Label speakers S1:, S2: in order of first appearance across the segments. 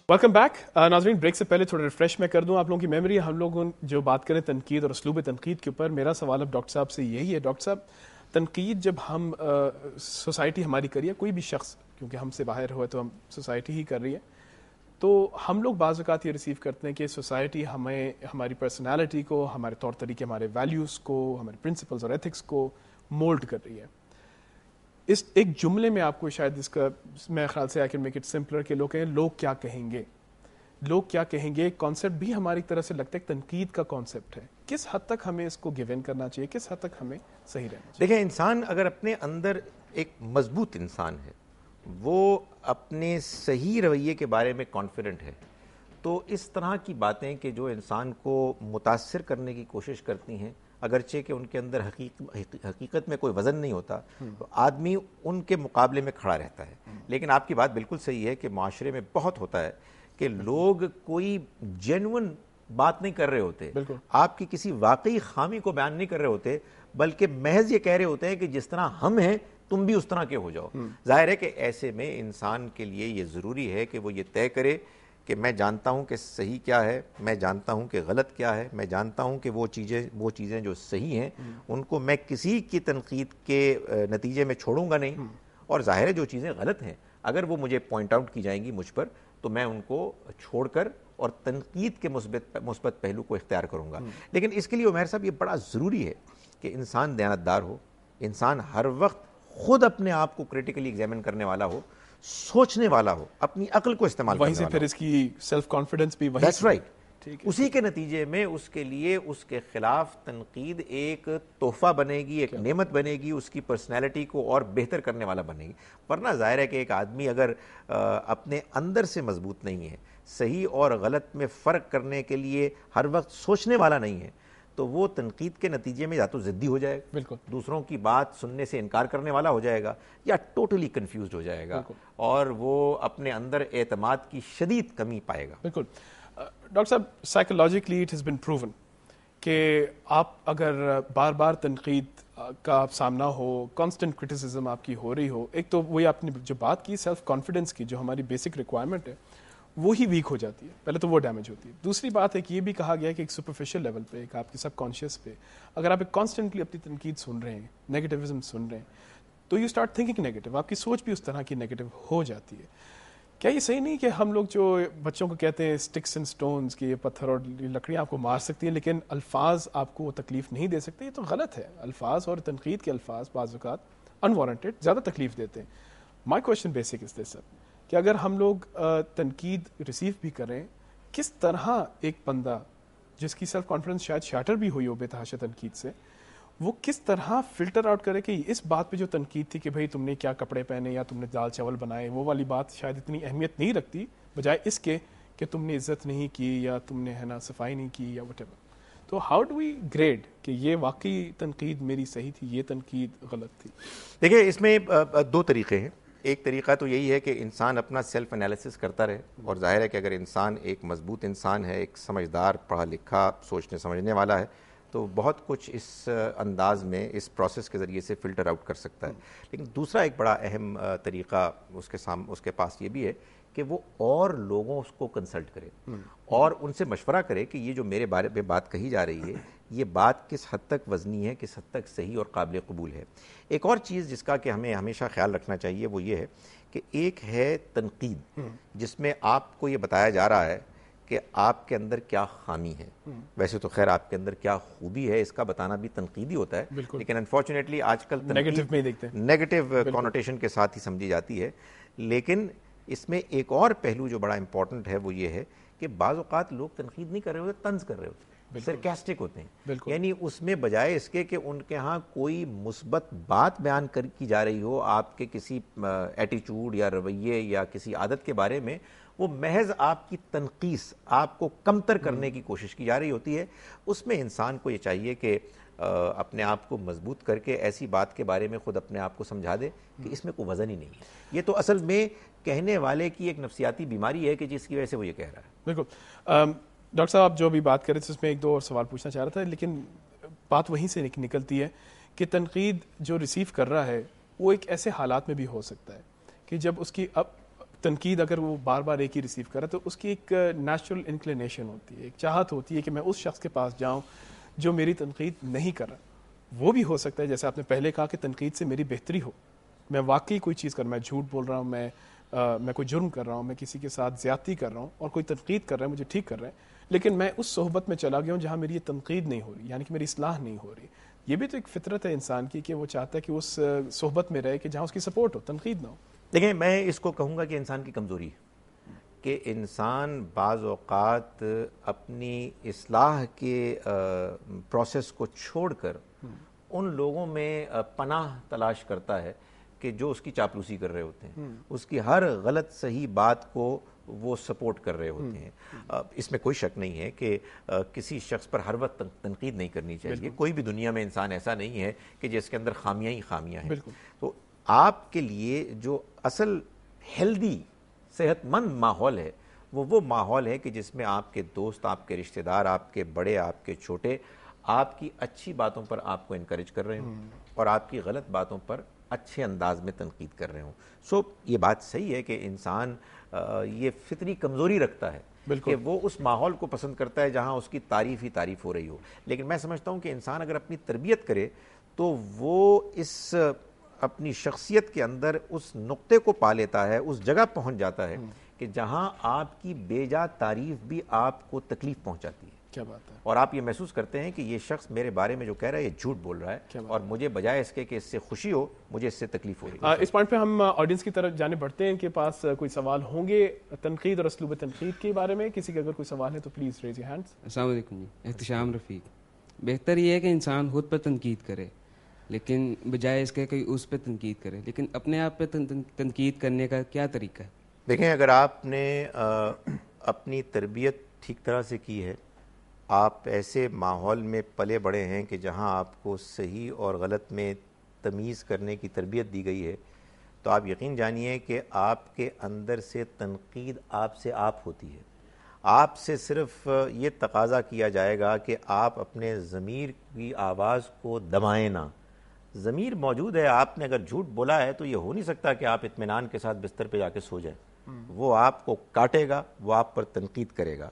S1: Welcome back ناظرین. Break سے پہلے تھوڑا ریفریش میں کر دوں آپ لوگوں کی میموری. ہم لوگ جو بات کریں تنقید اور اسلوب تنقید کے اوپر, میرا سوال اب ڈاکٹر صاحب سے یہی ہے. ڈاکٹر صاحب, تنقید جب ہم سوسائٹی ہماری کریے, کوئی بھی شخص کیونکہ ہم سے باہر ہوئے تو ہم سوسائٹی ہی کر رہی ہے, تو ہم لوگ بعض اوقات یہ ریسیو کرتے ہیں کہ سوسائٹی ہمیں ہماری پرسنالٹی کو, ہمارے طور طریقے, ہمارے ویلیوز کو, ہمارے پرنسپلز اور ایتھکس کو مولڈ کر رہی ہے. اس ایک جملے میں آپ کو شاید اس کا میں خیال سے آئی کین میک اٹ سمپلر کہ لوگ کہیں لوگ کیا کہیں گے, لوگ کیا کہیں گے. کانسیپٹ بھی ہماری طرح سے لگتا ہے تنقید کا کانسیپٹ ہے. کس حد تک ہمیں اس کو گیو ان کرنا چاہیے, کس حد تک ہمیں صحیح رہنا چاہیے؟
S2: دیکھیں, انسان اگر اپنے اندر ایک مضبوط انسان ہے, وہ اپنے صحیح رویے کے بارے میں کانفیڈنٹ ہے, تو اس طرح کی باتیں کہ جو انسان کو متاثر کرنے کی کوشش کرتی ہیں, اگرچہ کہ ان کے اندر حقیقت میں کوئی وزن نہیں ہوتا, تو آدمی ان کے مقابلے میں کھڑا رہتا ہے. لیکن آپ کی بات بالکل صحیح ہے کہ معاشرے میں بہت ہوتا ہے کہ لوگ کوئی جینون بات نہیں کر رہے ہوتے, آپ کی کسی واقعی خامی کو بیان نہیں کر رہے ہوتے, بلکہ محض یہ کہہ رہے ہوتے ہیں کہ جس طرح ہم ہیں تم بھی اس طرح کے ہو جاؤ. ظاہر ہے کہ ایسے میں انسان کے لیے یہ ضروری ہے کہ وہ یہ طے کرے کہ میں جانتا ہوں کہ صحیح کیا ہے, میں جانتا ہوں کہ غلط کیا ہے, میں جانتا ہوں کہ وہ چیزیں جو صحیح ہیں ان کو میں کسی کی تنقید کے نتیجے میں چھوڑوں گا نہیں, اور ظاہر ہے جو چیزیں غلط ہیں اگر وہ مجھے پوائنٹ آؤٹ کی جائیں گی مجھ پر, تو میں ان کو چھوڑ کر اور تنقید کے مثبت پہلو کو اختیار کروں گا. لیکن اس کے لیے عمیر صاحب یہ بڑا ضروری ہے کہ انسان دیانتدار ہو, انسان ہر وقت خود اپنے آپ کو کریٹیکلی ایگزامن کرنے والا ہو, سوچنے والا ہو, اپنی عقل کو استعمال کرنے والا ہو.
S1: وہیں سے پھر اس کی سیلف کانفیڈنس بھی وہیں
S2: That's right. اسی کے نتیجے میں اس کے لیے اس کے خلاف تنقید ایک تحفہ بنے گی, ایک نعمت بنے گی, اس کی پرسنالٹی کو اور بہتر کرنے والا بنے گی. ورنہ ظاہر ہے کہ ایک آدمی اگر اپنے اندر سے مضبوط نہیں ہے, صحیح اور غلط میں فرق کرنے کے لیے ہر وقت سوچنے والا نہیں ہے, تو وہ تنقید کے نتیجے میں یا تو ضدی ہو جائے گا, دوسروں کی بات سننے سے انکار کرنے والا ہو جائے گا, یا ٹوٹلی کنفیوزڈ ہو جائے گا, اور وہ اپنے اندر اعتماد کی شدید کمی پائے گا.
S1: بالکل. ڈاکٹر صاحب, psychologically it has been proven کہ آپ اگر بار بار تنقید کا سامنا ہو, کانسٹنٹ کرٹیسزم آپ کی ہو رہی ہو, ایک تو وہی آپ نے جو بات کی سیلف کانفیڈنس کی, جو ہماری بیسک ریکوائرمنٹ ہے وہی ویک ہو جاتی ہے, پہلے تو وہ ڈیمیج ہوتی ہے. دوسری بات ہے کہ یہ بھی کہا گیا کہ ایک سپرفیشل لیول پہ, ایک آپ کے سب کانشیس پہ اگر آپ ایک کانسٹنٹلی اپنی تنقید سن رہے ہیں, نیگیٹیوزم سن رہے ہیں, تو یو اسٹارٹ تھنکنگ نیگیٹو, آپ کی سوچ بھی اس طرح کی نیگیٹو ہو جاتی ہے. کیا یہ صحیح نہیں کہ ہم لوگ جو بچوں کو کہتے ہیں اسٹکس اینڈ سٹونز کہ یہ پتھر اور لکڑیاں آپ کو مار سکتی ہیں لیکن الفاظ آپ کو وہ تکلیف نہیں دے سکتے, یہ تو غلط ہے. الفاظ اور تنقید کے الفاظ بعض اوقات انوارنٹیڈ زیادہ تکلیف دیتے ہیں. مائی کوشچن بیسک از دس کہ اگر ہم لوگ تنقید ریسیو بھی کریں, کس طرح ایک بندہ جس کی سیلف کانفیڈنس شاید شیٹر بھی ہوئی ہو بے تحاشا تنقید سے, وہ کس طرح فلٹر آؤٹ کرے کہ اس بات پہ جو تنقید تھی کہ بھئی تم نے کیا کپڑے پہنے یا تم نے دال چاول بنائے, وہ والی بات شاید اتنی اہمیت نہیں رکھتی بجائے اس کے کہ تم نے عزت نہیں کی یا تم نے ہے نا صفائی نہیں کی یا وٹ ایور. تو ہاؤ ڈو وی گریڈ کہ یہ واقعی تنقید میری صحیح تھی, یہ تنقید غلط تھی؟
S2: دیکھیں, اس میں دو طریقے ہیں. ایک طریقہ تو یہی ہے کہ انسان اپنا سیلف انالیسس کرتا رہے, اور ظاہر ہے کہ اگر انسان ایک مضبوط انسان ہے, ایک سمجھدار, پڑھا لکھا, سوچنے سمجھنے والا ہے, تو بہت کچھ اس انداز میں اس پروسیس کے ذریعے سے فلٹر آؤٹ کر سکتا ہے. لیکن دوسرا ایک بڑا اہم طریقہ اس کے پاس یہ بھی ہے کہ وہ اور لوگوں اس کو کنسلٹ کرے اور ان سے مشورہ کرے کہ یہ جو میرے بارے میں بات کہی جا رہی ہے, یہ بات کس حد تک وزنی ہے, کس حد تک صحیح اور قابل قبول ہے. ایک اور چیز جس کا کہ ہمیں ہمیشہ خیال رکھنا چاہیے وہ یہ ہے کہ ایک ہے تنقید جس میں آپ کو یہ بتایا جا رہا ہے کہ آپ کے اندر کیا خامی ہے. ویسے تو خیر آپ کے اندر کیا خوبی ہے اس کا بتانا بھی تنقیدی ہوتا ہے, لیکن انفارچونیٹلی آج کل نیگیٹو کونوٹیشن کے ساتھ ہی سمجھی جاتی ہے. لیکن اس میں ایک اور پہلو جو بڑا امپورٹنٹ ہے وہ یہ ہے کہ بعض اوقات لوگ تنقید نہیں کر رہے ہوتے, طنز کر رہے ہوتے, سرکاسٹک ہوتے ہیں. یعنی اس میں بجائے اس کے کہ ان کے ہاں کوئی مثبت بات بیان کی جا رہی ہو آپ کے کسی ایٹیچیوڈ یا رویے یا کسی عادت کے بارے میں, وہ محض آپ کی تنقیص, آپ کو کمتر کرنے کی کوشش کی جا رہی ہوتی ہے. اس میں انسان کو یہ چاہیے کہ اپنے آپ کو مضبوط کر کے ایسی بات کے بارے میں خود اپنے آپ کو سمجھا دے کہ اس میں کوئی وزن ہی نہیں ہے. یہ تو اصل میں کہنے والے کی ایک نفسیاتی بیماری ہے کہ جس کی وجہ سے وہ یہ کہہ رہا ہے.
S1: بالکل. ڈاکٹر صاحب آپ جو بھی بات کریں تھے اس میں ایک دو اور سوال پوچھنا چاہ رہا تھا, لیکن بات وہیں سے نکلتی ہے کہ تنقید جو ریسیو کر رہا ہے وہ ایک ایسے حالات میں بھی ہو سکتا ہے کہ جب اس کی اب تنقید اگر وہ بار بار ایک ہی ریسیو کرے تو اس کی ایک نیچرل انکلینیشن ہوتی ہے، ایک چاہت ہوتی ہے کہ میں اس شخص کے پاس جاؤں جو میری تنقید نہیں کر رہا۔ وہ بھی ہو سکتا ہے جیسے آپ نے پہلے کہا کہ تنقید سے میری بہتری ہو، میں واقعی کوئی چیز کر رہا ہوں، میں جھوٹ بول رہا ہوں، میں کوئی جرم کر رہا ہوں، میں کسی کے ساتھ زیادتی کر رہا ہوں اور کوئی تنقید کر رہا ہے، مجھے ٹھیک کر رہا ہے، لیکن میں اس صحبت میں چلا گیا ہوں جہاں میری یہ تنقید نہیں ہو رہی، یعنی کہ میری اصلاح نہیں ہو رہی۔ یہ بھی تو ایک فطرت ہے انسان کی کہ وہ چاہتا ہے کہ اس صحبت میں رہے کہ جہاں اس کی سپورٹ ہو، تنقید نہ ہو۔
S2: دیکھیں، میں اس کو کہوں گا کہ انسان کی کمزوری ہے کہ انسان بعض اوقات اپنی اصلاح کے پروسیس کو چھوڑ کر ان لوگوں میں پناہ تلاش کرتا ہے کہ جو اس کی چاپلوسی کر رہے ہوتے ہیں، اس کی ہر غلط صحیح بات کو وہ سپورٹ کر رہے ہوتے ہیں۔ اس میں کوئی شک نہیں ہے کہ کسی شخص پر ہر وقت تنقید نہیں کرنی چاہیے۔ کوئی بھی دنیا میں انسان ایسا نہیں ہے کہ جس کے اندر خامیاں ہی خامیاں ہیں۔ تو آپ کے لیے جو اصل ہیلدی صحت مند ماحول ہے وہ ماحول ہے کہ جس میں آپ کے دوست، آپ کے رشتہ دار، آپ کے بڑے، آپ کے چھوٹے آپ کی اچھی باتوں پر آپ کو انکریج کر رہے ہوں اور آپ کی غلط باتوں پر اچھے انداز میں تنقید کر رہے ہوں۔ یہ بات صحیح ہے کہ انسان یہ فطری کمزوری رکھتا ہے کہ وہ اس ماحول کو پسند کرتا ہے جہاں اس کی تعریف ہی تعریف ہو رہی ہو، لیکن میں سمجھتا ہوں کہ انسان اگر اپنی تربیت کرے تو وہ اس اپنی شخصیت کے اندر اس نقطے کو پا لیتا ہے، اس جگہ پہنچ جاتا ہے کہ جہاں آپ کی بے جا تعریف بھی آپ کو تکلیف پہنچاتی ہے۔
S1: کیا بات ہے۔
S2: اور آپ یہ محسوس کرتے ہیں کہ یہ شخص میرے بارے میں جو کہہ رہا ہے یہ جھوٹ بول رہا ہے اور مجھے بجائے اس کے کہ اس سے خوشی ہو مجھے اس سے تکلیف ہو رہی ہے۔
S1: اس پوائنٹ پہ ہم آڈینس کی طرف جانے بڑھتے ہیں کہ پاس کوئی سوال ہوں گے تنقید اور اسلوب تنقید کے بارے میں، کسی کا اگر کوئی سوال ہے تو پلیز ریز یور ہینڈز۔
S3: السلام علیکم جی، احتشام رفیق۔ بہتر یہ ہے کہ انسان خود پر تنقید کرے لیکن بجائے اس کے کہ اس پہ تنقید کرے، لیکن اپنے آپ پہ تنقید کرنے کا کیا طریقہ ہے؟
S2: دیکھیں، اگر آپ نے اپنی تربیت ٹھیک طرح سے کی ہے، آپ ایسے ماحول میں پلے بڑے ہیں کہ جہاں آپ کو صحیح اور غلط میں تمیز کرنے کی تربیت دی گئی ہے، تو آپ یقین جانیے کہ آپ کے اندر سے تنقید آپ سے آپ ہوتی ہے۔ آپ سے صرف یہ تقاضا کیا جائے گا کہ آپ اپنے ضمیر کی آواز کو دبائیں نہ۔ ضمیر موجود ہے، آپ نے اگر جھوٹ بولا ہے تو یہ ہو نہیں سکتا کہ آپ اطمینان کے ساتھ بستر پہ جا کے سو جائیں۔ وہ آپ کو کاٹے گا، وہ آپ پر تنقید کرے گا۔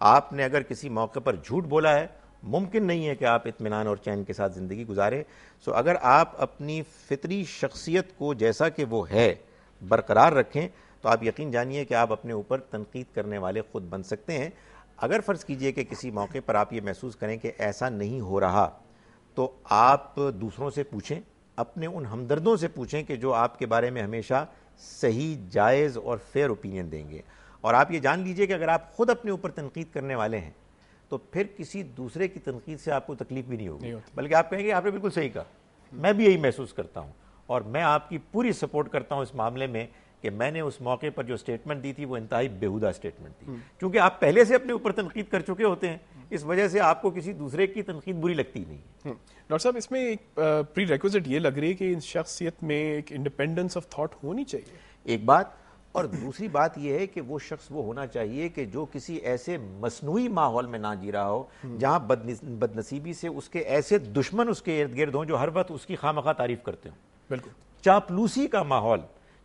S2: آپ نے اگر کسی موقع پر جھوٹ بولا ہے، ممکن نہیں ہے کہ آپ اطمینان اور چین کے ساتھ زندگی گزاریں۔ اگر آپ اپنی فطری شخصیت کو جیسا کہ وہ ہے برقرار رکھیں تو آپ یقین جانیے کہ آپ اپنے اوپر تنقید کرنے والے خود بن سکتے ہیں۔ اگر فرض کیجئے کہ کسی موقع پر آپ یہ محسوس کریں کہ ایسا نہیں ہو رہا تو آپ دوسروں سے پوچھیں، اپنے ان ہمدردوں سے پوچھیں کہ جو آپ کے بارے میں ہمیشہ صحیح، جائز اور فیئر اوپینین دیں گے۔ اور آپ یہ جان لیجئے کہ اگر آپ خود اپنے اوپر تنقید کرنے والے ہیں تو پھر کسی دوسرے کی تنقید سے آپ کو تکلیف بھی نہیں ہوگی، بلکہ آپ کہیں گے آپ نے بالکل صحیح کہا، میں بھی یہی محسوس کرتا ہوں اور میں آپ کی پوری سپورٹ کرتا ہوں اس معاملے میں کہ میں نے اس موقع پر جو سٹیٹمنٹ دی تھی وہ انتہائی بیہودہ سٹیٹمنٹ تھی، کیونکہ آپ پہلے سے اپنے اوپر تنقید کر چکے ہوتے ہیں، اس وجہ سے آپ کو کسی دوسرے کی تنقید بری لگتی نہیں ہے۔
S1: ڈاکٹر صاحب، اس میں ایک پری ریکوزٹ یہ لگ رہی ہے کہ ان شخصیت میں ایک انڈیپینڈنس آف تھاٹ ہونی چاہیے،
S2: ایک بات، اور دوسری بات یہ ہے کہ وہ شخص وہ ہونا چاہیے کہ جو کسی ایسے مصنوعی ماحول میں نہ جی رہا ہو جہاں بد نصیبی سے اس کے ایسے دشمن اس کے ارد گرد ہوں جو ہر وقت اس کی خواہ تعریف کرتے ہوں۔
S1: بالکل
S2: چاپلوسی کا ماحول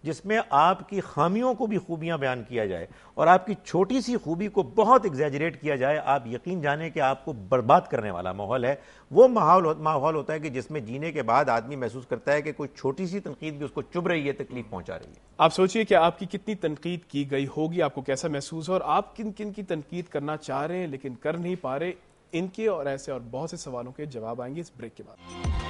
S2: جس میں آپ کی خامیوں کو بھی خوبیاں بیان کیا جائے اور آپ کی چھوٹی سی خوبی کو بہت ایگزیجریٹ کیا جائے، آپ یقین جانیں کہ آپ کو برباد کرنے والا ماحول ہے۔ وہ ماحول ہوتا ہے کہ جس میں جینے کے بعد آدمی محسوس کرتا ہے کہ کوئی چھوٹی سی تنقید بھی اس کو چبھ رہی ہے، تکلیف پہنچا رہی ہے۔
S1: آپ سوچئے کہ آپ کی کتنی تنقید کی گئی ہوگی، آپ کو کیسا محسوس ہو، اور آپ کن کن کی تنقید کرنا چاہ رہے ہیں لیکن کر نہیں پا رہے۔ ان کے اور ایسے اور بہت سے سوالوں کے جواب آئیں گے اس بریک کے بعد۔